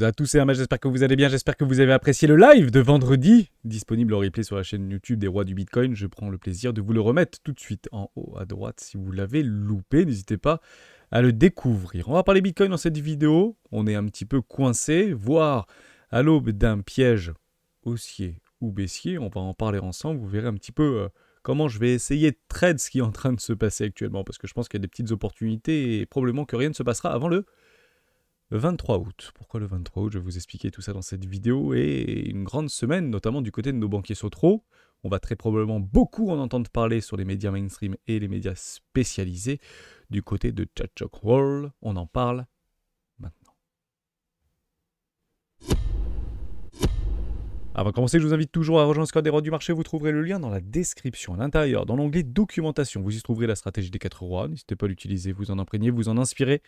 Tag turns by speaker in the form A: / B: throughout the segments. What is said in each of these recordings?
A: à tous et à tous, j'espère que vous allez bien, j'espère que vous avez apprécié le live de vendredi, disponible en replay sur la chaîne YouTube des Rois du Bitcoin. Je prends le plaisir de vous le remettre tout de suite en haut à droite si vous l'avez loupé, n'hésitez pas à le découvrir. On va parler Bitcoin dans cette vidéo, on est un petit peu coincé, voire à l'aube d'un piège haussier ou baissier, on va en parler ensemble, vous verrez un petit peu comment je vais essayer de trade ce qui est en train de se passer actuellement, parce que je pense qu'il y a des petites opportunités et probablement que rien ne se passera avant le 23 août. Pourquoi le 23 août? Je vais vous expliquer tout ça dans cette vidéo. Et une grande semaine, notamment du côté de nos banquiers Sotro. On va très probablement beaucoup en entendre parler sur les médias mainstream et les médias spécialisés. Du côté de Tchatchok World, on en parle maintenant. Avant de commencer, je vous invite toujours à rejoindre le Squad des Rois du marché. Vous trouverez le lien dans la description, à l'intérieur, dans l'onglet documentation. Vous y trouverez la stratégie des 4 rois. N'hésitez pas à l'utiliser, vous en imprégner, vous en inspirer.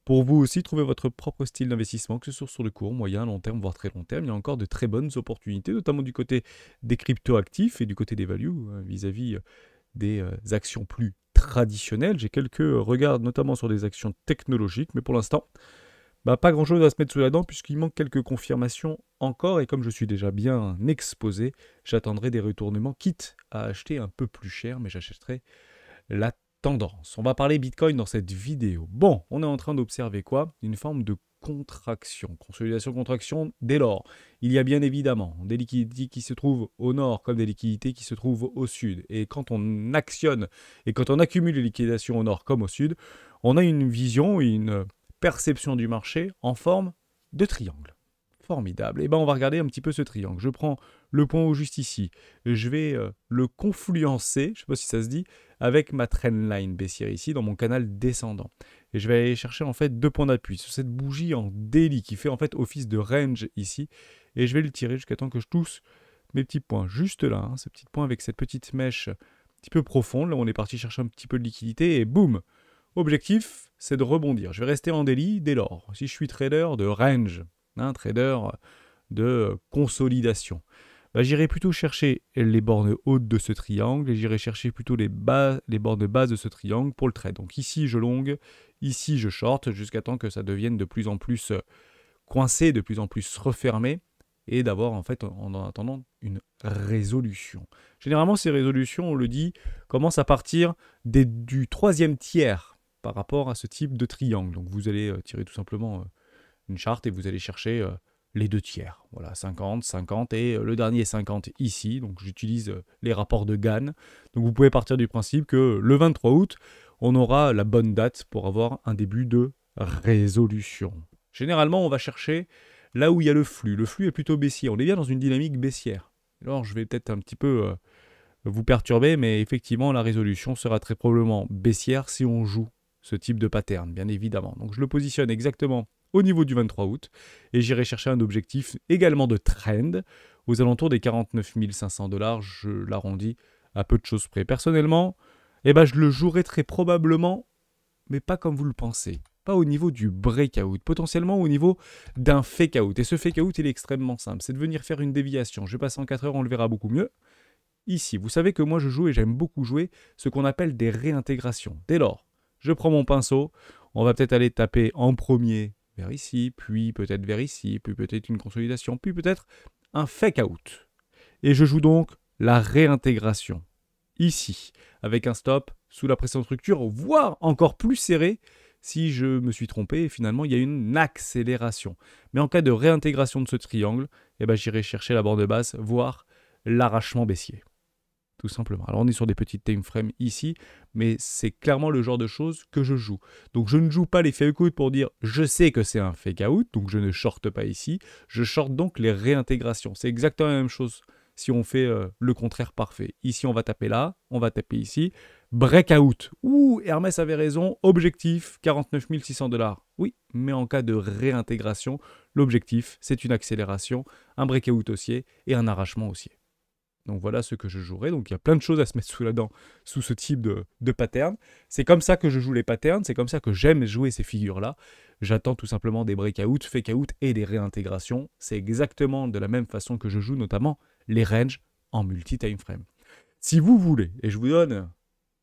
A: Pour vous aussi, trouver votre propre style d'investissement, que ce soit sur le court, moyen, long terme, voire très long terme. Il y a encore de très bonnes opportunités, notamment du côté des crypto-actifs et du côté des values, vis-à-vis des actions plus traditionnelles. J'ai quelques regards, notamment sur des actions technologiques, mais pour l'instant, pas grand-chose à se mettre sous la dent, puisqu'il manque quelques confirmations encore. Et comme je suis déjà bien exposé, j'attendrai des retournements, quitte à acheter un peu plus cher, mais j'achèterai la tendance. On va parler Bitcoin dans cette vidéo. Bon, on est en train d'observer quoi? Une forme de contraction. Consolidation-contraction dès lors. Il y a bien évidemment des liquidités qui se trouvent au nord comme des liquidités qui se trouvent au sud. Et quand on actionne et quand on accumule les liquidations au nord comme au sud, on a une vision, une perception du marché en forme de triangle. Formidable. Et on va regarder un petit peu ce triangle. Je prends le point au juste ici. Je vais le confluencer, je ne sais pas si ça se dit, avec ma trendline baissière ici dans mon canal descendant. Et je vais aller chercher en fait 2 points d'appui sur cette bougie en daily qui fait en fait office de range ici. Et je vais le tirer jusqu'à temps que je touche mes petits points juste là. Ce petit point avec cette petite mèche un petit peu profonde. Là on est parti chercher un petit peu de liquidité et boum. Objectif, c'est de rebondir. Je vais rester en daily dès lors. Si je suis trader de range, trader de consolidation, j'irai plutôt chercher les bornes hautes de ce triangle et j'irai chercher plutôt les bornes basses de ce triangle pour le trade. Donc ici je long, ici je short, jusqu'à temps que ça devienne de plus en plus coincé, de plus en plus refermé, et d'avoir en fait en attendant une résolution. Généralement ces résolutions, on le dit, commencent à partir du 3e tiers par rapport à ce type de triangle. Donc vous allez tirer tout simplement une charte et vous allez chercher les 2 tiers. Voilà, 50, 50 et le dernier 50 ici. Donc j'utilise les rapports de Gann. Donc vous pouvez partir du principe que le 23 août, on aura la bonne date pour avoir un début de résolution. Généralement, on va chercher là où il y a le flux. Le flux est plutôt baissier. On est bien dans une dynamique baissière. Alors je vais peut-être un petit peu vous perturber, mais effectivement, la résolution sera très probablement baissière si on joue ce type de pattern, bien évidemment. Donc je le positionne exactement au niveau du 23 août et j'irai chercher un objectif également de trend aux alentours des 49 500 $. Je l'arrondis à peu de choses près. Personnellement, je le jouerai très probablement, mais pas comme vous le pensez. Pas au niveau du breakout, potentiellement au niveau d'un fake out. Et ce fake out, il est extrêmement simple. C'est de venir faire une déviation. Je vais passer en 4 heures, on le verra beaucoup mieux. Ici, vous savez que moi je joue et j'aime beaucoup jouer ce qu'on appelle des réintégrations. Dès lors, je prends mon pinceau, on va peut-être aller taper en premier vers ici, puis peut-être vers ici, puis peut-être une consolidation, puis peut-être un fake out. Et je joue donc la réintégration, ici, avec un stop sous la pression de structure, voire encore plus serré si je me suis trompé et finalement il y a une accélération. Mais en cas de réintégration de ce triangle, j'irai chercher la borne basse, voire l'arrachement baissier. Tout simplement. Alors on est sur des petites time frames ici, mais c'est clairement le genre de choses que je joue. Donc je ne joue pas les fake out pour dire je sais que c'est un fake out, donc je ne shorte pas ici. Je shorte donc les réintégrations. C'est exactement la même chose si on fait le contraire parfait. Ici on va taper là, on va taper ici. Breakout. Ouh, Hermès avait raison. Objectif 49 600 $. Oui, mais en cas de réintégration, l'objectif c'est une accélération, un breakout haussier et un arrachement haussier. Donc voilà ce que je jouerai. Donc il y a plein de choses à se mettre sous la dent sous ce type de pattern. C'est comme ça que je joue les patterns, c'est comme ça que j'aime jouer ces figures-là. J'attends tout simplement des breakouts, fake out et des réintégrations. C'est exactement de la même façon que je joue notamment les ranges en multi-time frame. Si vous voulez, et je vous donne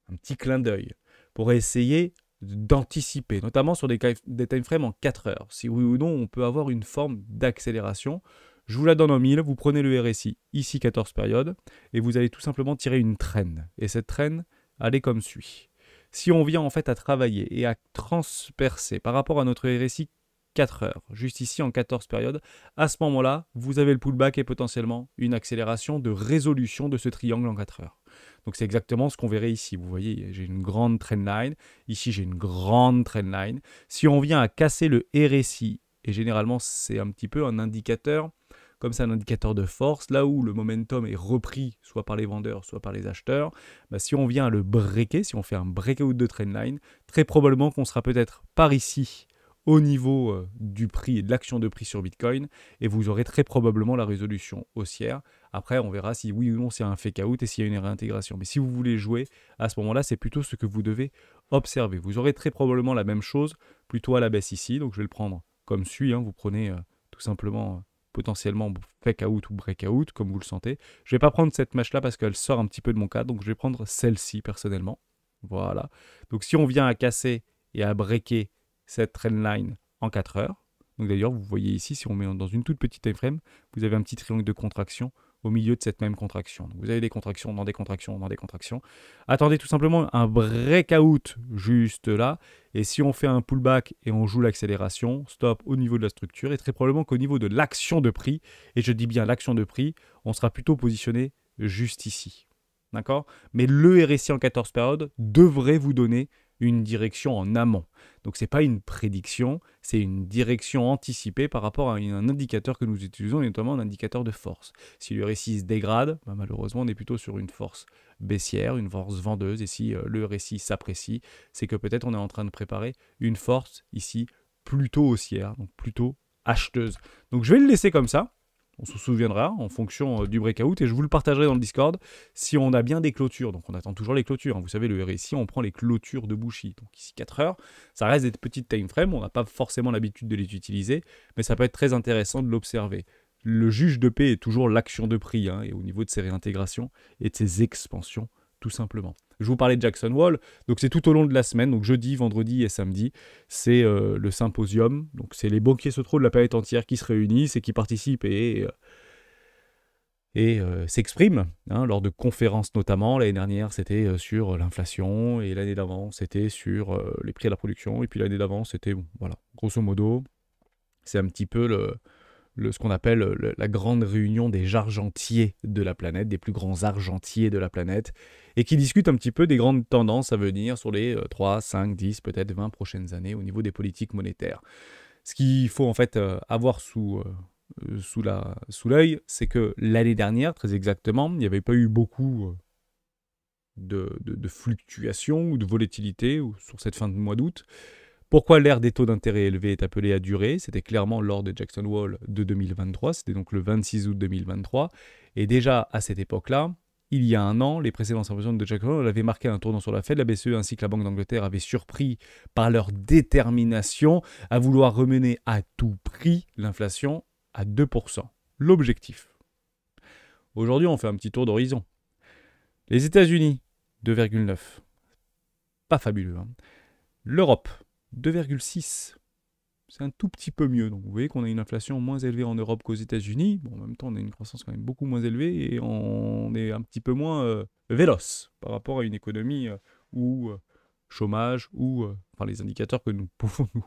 A: un petit clin d'œil, pour essayer d'anticiper, notamment sur des time frames en 4 heures. Si oui ou non, on peut avoir une forme d'accélération. Je vous la donne en 1000, vous prenez le RSI, ici 14 périodes, et vous allez tout simplement tirer une traîne. Et cette traîne, elle est comme suit. Si on vient en fait à travailler et à transpercer par rapport à notre RSI 4 heures, juste ici en 14 périodes, à ce moment-là, vous avez le pullback et potentiellement une accélération de résolution de ce triangle en 4 heures. Donc c'est exactement ce qu'on verrait ici. Vous voyez, j'ai une grande trendline. Ici, j'ai une grande trendline. Si on vient à casser le RSI, et généralement c'est un petit peu un indicateur, comme c'est un indicateur de force, là où le momentum est repris soit par les vendeurs, soit par les acheteurs, bah si on vient à le breaker, si on fait un breakout de trendline, très probablement qu'on sera peut-être par ici, au niveau du prix et de l'action de prix sur Bitcoin, et vous aurez très probablement la résolution haussière. Après, on verra si oui ou non c'est un fake out et s'il y a une réintégration. Mais si vous voulez jouer, à ce moment-là, c'est plutôt ce que vous devez observer. Vous aurez très probablement la même chose, plutôt à la baisse ici. Donc je vais le prendre comme suit. Vous prenez tout simplement potentiellement fake out ou breakout, comme vous le sentez. Je ne vais pas prendre cette mèche-là parce qu'elle sort un petit peu de mon cadre, donc je vais prendre celle-ci personnellement. Voilà. Donc si on vient à casser et à breaker cette trendline en 4 heures. Donc d'ailleurs, vous voyez ici, si on met dans une toute petite time frame, vous avez un petit triangle de contraction au milieu de cette même contraction. Donc vous avez des contractions dans des contractions dans des contractions. Attendez tout simplement un breakout juste là. Et si on fait un pullback et on joue l'accélération, stop au niveau de la structure et très probablement qu'au niveau de l'action de prix, et je dis bien l'action de prix, on sera plutôt positionné juste ici. D'accord? Mais le RSI en 14 périodes devrait vous donner une direction en amont. Donc ce n'est pas une prédiction, c'est une direction anticipée par rapport à un indicateur que nous utilisons, et notamment un indicateur de force. Si le RSI se dégrade, bah malheureusement on est plutôt sur une force baissière, une force vendeuse, et si le RSI s'apprécie, c'est que peut-être on est en train de préparer une force ici plutôt haussière, donc plutôt acheteuse. Donc je vais le laisser comme ça. On se souviendra en fonction du breakout et je vous le partagerai dans le Discord si on a bien des clôtures. Donc on attend toujours les clôtures. Vous savez, le RSI, on prend les clôtures de Bushi. Donc ici 4 heures, ça reste des petites time frames. On n'a pas forcément l'habitude de les utiliser, mais ça peut être très intéressant de l'observer. Le juge de paix est toujours l'action de prix et au niveau de ses réintégrations et de ses expansions, tout simplement. Je vous parlais de Jackson Hole, donc c'est tout au long de la semaine, donc jeudi, vendredi et samedi, c'est le symposium, donc c'est les banquiers centraux de la planète entière qui se réunissent et qui participent et s'expriment lors de conférences notamment. L'année dernière, c'était sur l'inflation, et l'année d'avant, c'était sur les prix à la production, et puis l'année d'avant, c'était, bon, voilà, grosso modo, c'est un petit peu ce qu'on appelle la grande réunion des argentiers de la planète, des plus grands argentiers de la planète, et qui discutent un petit peu des grandes tendances à venir sur les 3, 5, 10, peut-être 20 prochaines années au niveau des politiques monétaires. Ce qu'il faut en fait avoir sous l'œil, c'est que l'année dernière, très exactement, il n'y avait pas eu beaucoup de fluctuations ou de volatilité sur cette fin de mois d'août. Pourquoi l'ère des taux d'intérêt élevés est appelée à durer? C'était clairement lors de Jackson Hole de 2023, c'était donc le 26 août 2023. Et déjà à cette époque-là, il y a un an, les précédents symposiums de Jackson Hole avaient marqué un tournant sur la Fed. La BCE ainsi que la Banque d'Angleterre avaient surpris par leur détermination à vouloir remener à tout prix l'inflation à 2%. L'objectif. Aujourd'hui, on fait un petit tour d'horizon. Les États-Unis, 2,9. Pas fabuleux. L'Europe, 2,6. C'est un tout petit peu mieux. Donc vous voyez qu'on a une inflation moins élevée en Europe qu'aux États-Unis. Bon, en même temps, on a une croissance quand même beaucoup moins élevée et on est un petit peu moins véloce par rapport à une économie où chômage ou enfin les indicateurs que nous pouvons nous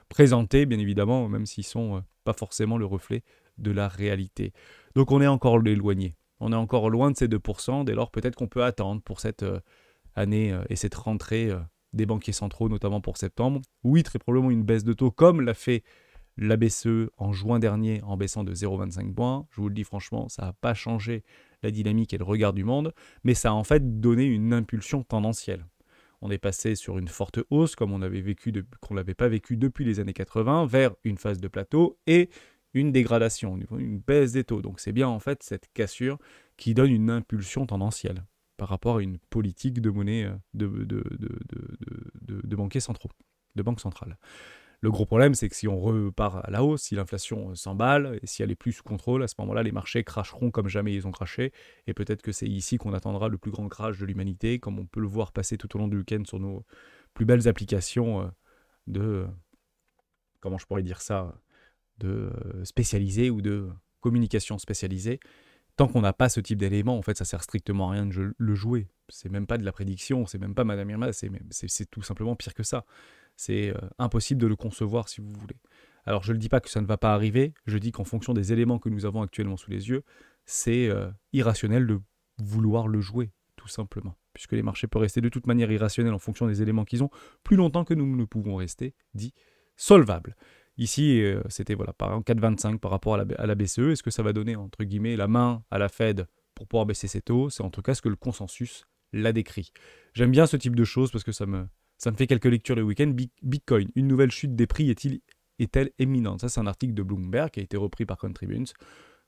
A: présenter, bien évidemment, même s'ils sont pas forcément le reflet de la réalité. Donc on est encore éloigné. On est encore loin de ces 2%. Dès lors, peut-être qu'on peut attendre pour cette année et cette rentrée des banquiers centraux, notamment pour septembre. Oui, très probablement une baisse de taux, comme l'a fait la BCE en juin dernier, en baissant de 0,25 points. Je vous le dis franchement, ça n'a pas changé la dynamique et le regard du monde, mais ça a en fait donné une impulsion tendancielle. On est passé sur une forte hausse, comme qu'on n'avait pas vécu depuis les années 80, vers une phase de plateau et une dégradation, une baisse des taux. Donc c'est bien en fait cette cassure qui donne une impulsion tendancielle par rapport à une politique de monnaie de banquiers centraux, de banque centrale. Le gros problème, c'est que si on repart à la hausse, si l'inflation s'emballe, et si elle est plus sous contrôle, à ce moment-là, les marchés cracheront comme jamais ils ont craché, et peut-être que c'est ici qu'on attendra le plus grand crash de l'humanité, comme on peut le voir passer tout au long du week-end sur nos plus belles applications de, comment je pourrais dire ça, de spécialisées ou de communication spécialisée. Tant qu'on n'a pas ce type d'élément, en fait, ça sert strictement à rien de le jouer. C'est même pas de la prédiction, c'est même pas Madame Irma, c'est tout simplement pire que ça. C'est impossible de le concevoir si vous voulez. Alors je ne dis pas que ça ne va pas arriver, je dis qu'en fonction des éléments que nous avons actuellement sous les yeux, c'est irrationnel de vouloir le jouer, tout simplement. Puisque les marchés peuvent rester de toute manière irrationnels en fonction des éléments qu'ils ont, plus longtemps que nous ne pouvons rester, dit solvables. Ici, c'était voilà, par exemple 4,25 par rapport à la BCE. Est-ce que ça va donner, entre guillemets, la main à la Fed pour pouvoir baisser ses taux? C'est en tout cas ce que le consensus l'a décrit. J'aime bien ce type de choses parce que ça me fait quelques lectures le week-end. Bitcoin, une nouvelle chute des prix est-elle imminente? Ça, c'est un article de Bloomberg qui a été repris par Contributions.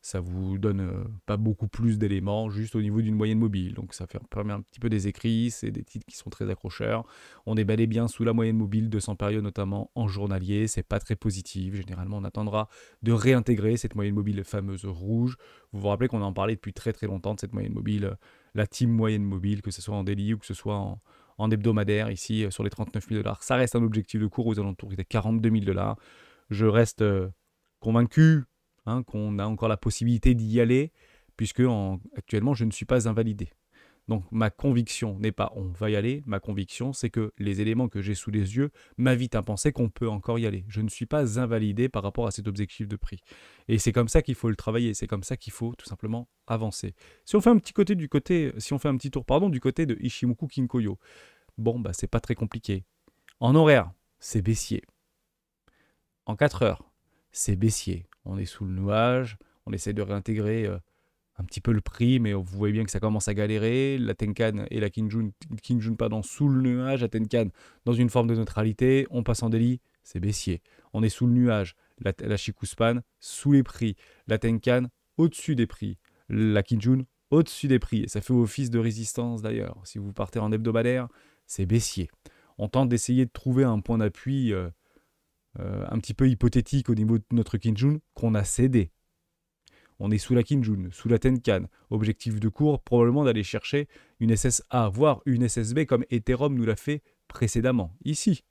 A: Ça vous donne pas beaucoup plus d'éléments, juste au niveau d'une moyenne mobile. Donc ça permet un petit peu des écrits, c'est des titres qui sont très accrocheurs. On est bel et bien sous la moyenne mobile, 200 périodes notamment en journalier, c'est pas très positif. Généralement, on attendra de réintégrer cette moyenne mobile fameuse rouge. Vous vous rappelez qu'on en parlait depuis très très longtemps de cette moyenne mobile, la team moyenne mobile, que ce soit en daily ou que ce soit en hebdomadaire, ici sur les 39 000 $. Ça reste un objectif de cours aux alentours des 42 000 $. Je reste convaincu qu'on a encore la possibilité d'y aller, puisque actuellement, je ne suis pas invalidé. Donc ma conviction n'est pas on va y aller, ma conviction c'est que les éléments que j'ai sous les yeux m'invitent à penser qu'on peut encore y aller. Je ne suis pas invalidé par rapport à cet objectif de prix. Et c'est comme ça qu'il faut le travailler, c'est comme ça qu'il faut tout simplement avancer. Si on fait un petit tour du côté de Ichimoku Kinkoyo, bon bah c'est pas très compliqué. En horaire, c'est baissier. En 4 heures, c'est baissier. On est sous le nuage, on essaie de réintégrer un petit peu le prix, mais vous voyez bien que ça commence à galérer. La Tenkan et la Kijun sous le nuage, la Tenkan dans une forme de neutralité. On passe en daily, c'est baissier. On est sous le nuage. La Chikuspan sous les prix. La Tenkan au-dessus des prix. La Kijun au-dessus des prix. Et ça fait office de résistance d'ailleurs. Si vous partez en hebdomadaire, c'est baissier. On tente d'essayer de trouver un point d'appui un petit peu hypothétique au niveau de notre Kijun qu'on a cédé. On est sous la Kijun, sous la Tenkan. Objectif de cours, probablement d'aller chercher une SSA, voire une SSB comme Ethereum nous l'a fait précédemment. Ici,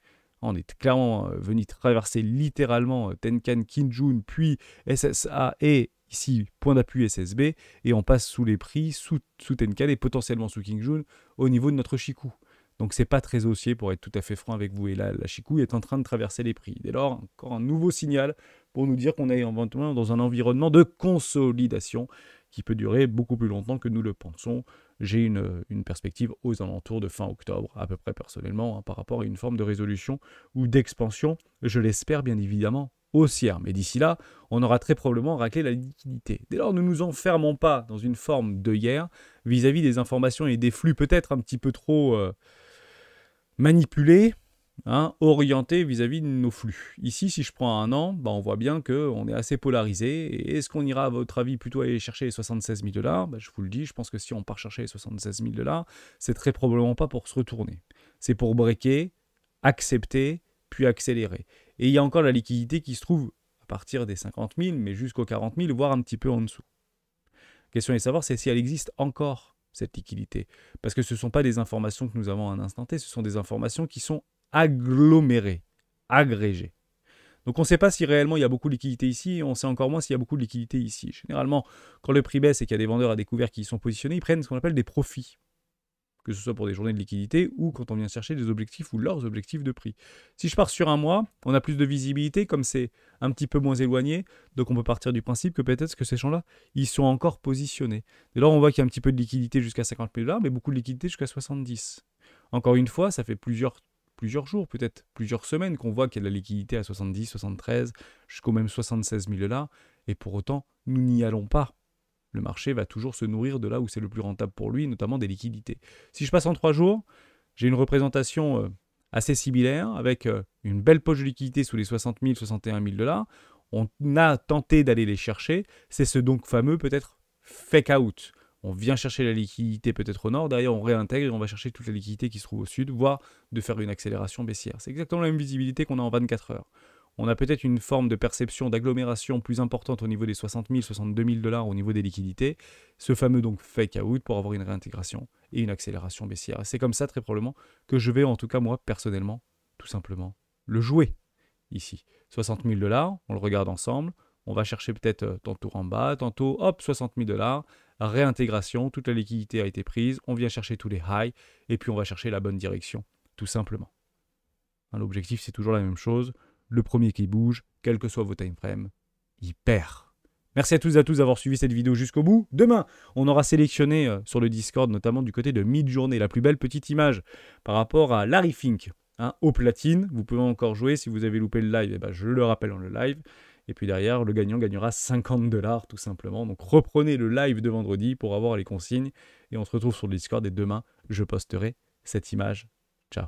A: on est clairement venu traverser littéralement Tenkan, Kijun, puis SSA et ici, point d'appui SSB, et on passe sous les prix, sous Tenkan et potentiellement sous Kijun au niveau de notre Chikou. Donc c'est pas très haussier pour être tout à fait franc avec vous. Et là, la Chikou est en train de traverser les prix. Dès lors, encore un nouveau signal pour nous dire qu'on est éventuellement dans un environnement de consolidation qui peut durer beaucoup plus longtemps que nous le pensons. J'ai une perspective aux alentours de fin octobre, à peu près personnellement, par rapport à une forme de résolution ou d'expansion, je l'espère bien évidemment, haussière. Mais d'ici là, on aura très probablement raclé la liquidité. Dès lors, ne nous enfermons pas dans une forme d'œillère vis-à-vis des informations et des flux peut-être un petit peu trop manipulés, orientés vis-à-vis de nos flux. Ici, si je prends un an, on voit bien qu'on est assez polarisé. Et est-ce qu'on ira, à votre avis, plutôt aller chercher les 76 000 $? Je vous le dis, je pense que si on part chercher les 76 000 $, c'est très probablement pas pour se retourner. C'est pour breaker, accepter, puis accélérer. Et il y a encore la liquidité qui se trouve à partir des 50 000, mais jusqu'aux 40 000, voire un petit peu en dessous. La question est de savoir si elle existe encore, cette liquidité. Parce que ce ne sont pas des informations que nous avons à un instant T, ce sont des informations qui sont agglomérées, agrégées. Donc on ne sait pas si réellement il y a beaucoup de liquidité ici, et on sait encore moins s'il y a beaucoup de liquidité ici. Généralement, quand le prix baisse et qu'il y a des vendeurs à découvert qui y sont positionnés, ils prennent ce qu'on appelle des profits. Que ce soit pour des journées de liquidité ou quand on vient chercher des objectifs ou leurs objectifs de prix. Si je pars sur un mois, on a plus de visibilité, comme c'est un petit peu moins éloigné, donc on peut partir du principe que peut-être que ces champs-là, ils sont encore positionnés. Dès lors, on voit qu'il y a un petit peu de liquidité jusqu'à 50 000 $, mais beaucoup de liquidité jusqu'à 70. Encore une fois, ça fait plusieurs jours, peut-être plusieurs semaines qu'on voit qu'il y a de la liquidité à 70, 73, jusqu'au même 76 000 $, et pour autant, nous n'y allons pas. Le marché va toujours se nourrir de là où c'est le plus rentable pour lui, notamment des liquidités. Si je passe en 3 jours, j'ai une représentation assez similaire, avec une belle poche de liquidité sous les 60 000, 61 000 $. On a tenté d'aller les chercher. C'est ce donc fameux peut-être fake out. On vient chercher la liquidité peut-être au nord, derrière on réintègre et on va chercher toute la liquidité qui se trouve au sud, voire de faire une accélération baissière. C'est exactement la même visibilité qu'on a en 24 heures. on a peut-être une forme de perception d'agglomération plus importante au niveau des 60 000, 62 000 $ au niveau des liquidités. Ce fameux donc fake out pour avoir une réintégration et une accélération baissière. Et c'est comme ça très probablement que je vais, en tout cas moi personnellement, tout simplement le jouer ici. 60 000 $, on le regarde ensemble. On va chercher peut-être tantôt en bas, tantôt, hop, 60 000 $, réintégration, toute la liquidité a été prise, on vient chercher tous les highs, et puis on va chercher la bonne direction, tout simplement. Hein, l'objectif, c'est toujours la même chose. Le premier qui bouge, quels que soient vos time frames, il perd. Merci à tous et à tous d'avoir suivi cette vidéo jusqu'au bout. Demain, on aura sélectionné sur le Discord, notamment du côté de mid-journée, la plus belle petite image par rapport à Larry Fink, hein, au platine. Vous pouvez encore jouer. Si vous avez loupé le live, eh ben, je le rappelle dans le live. Et puis derrière, le gagnant gagnera 50 $ tout simplement. Donc reprenez le live de vendredi pour avoir les consignes. Et on se retrouve sur le Discord et demain, je posterai cette image. Ciao.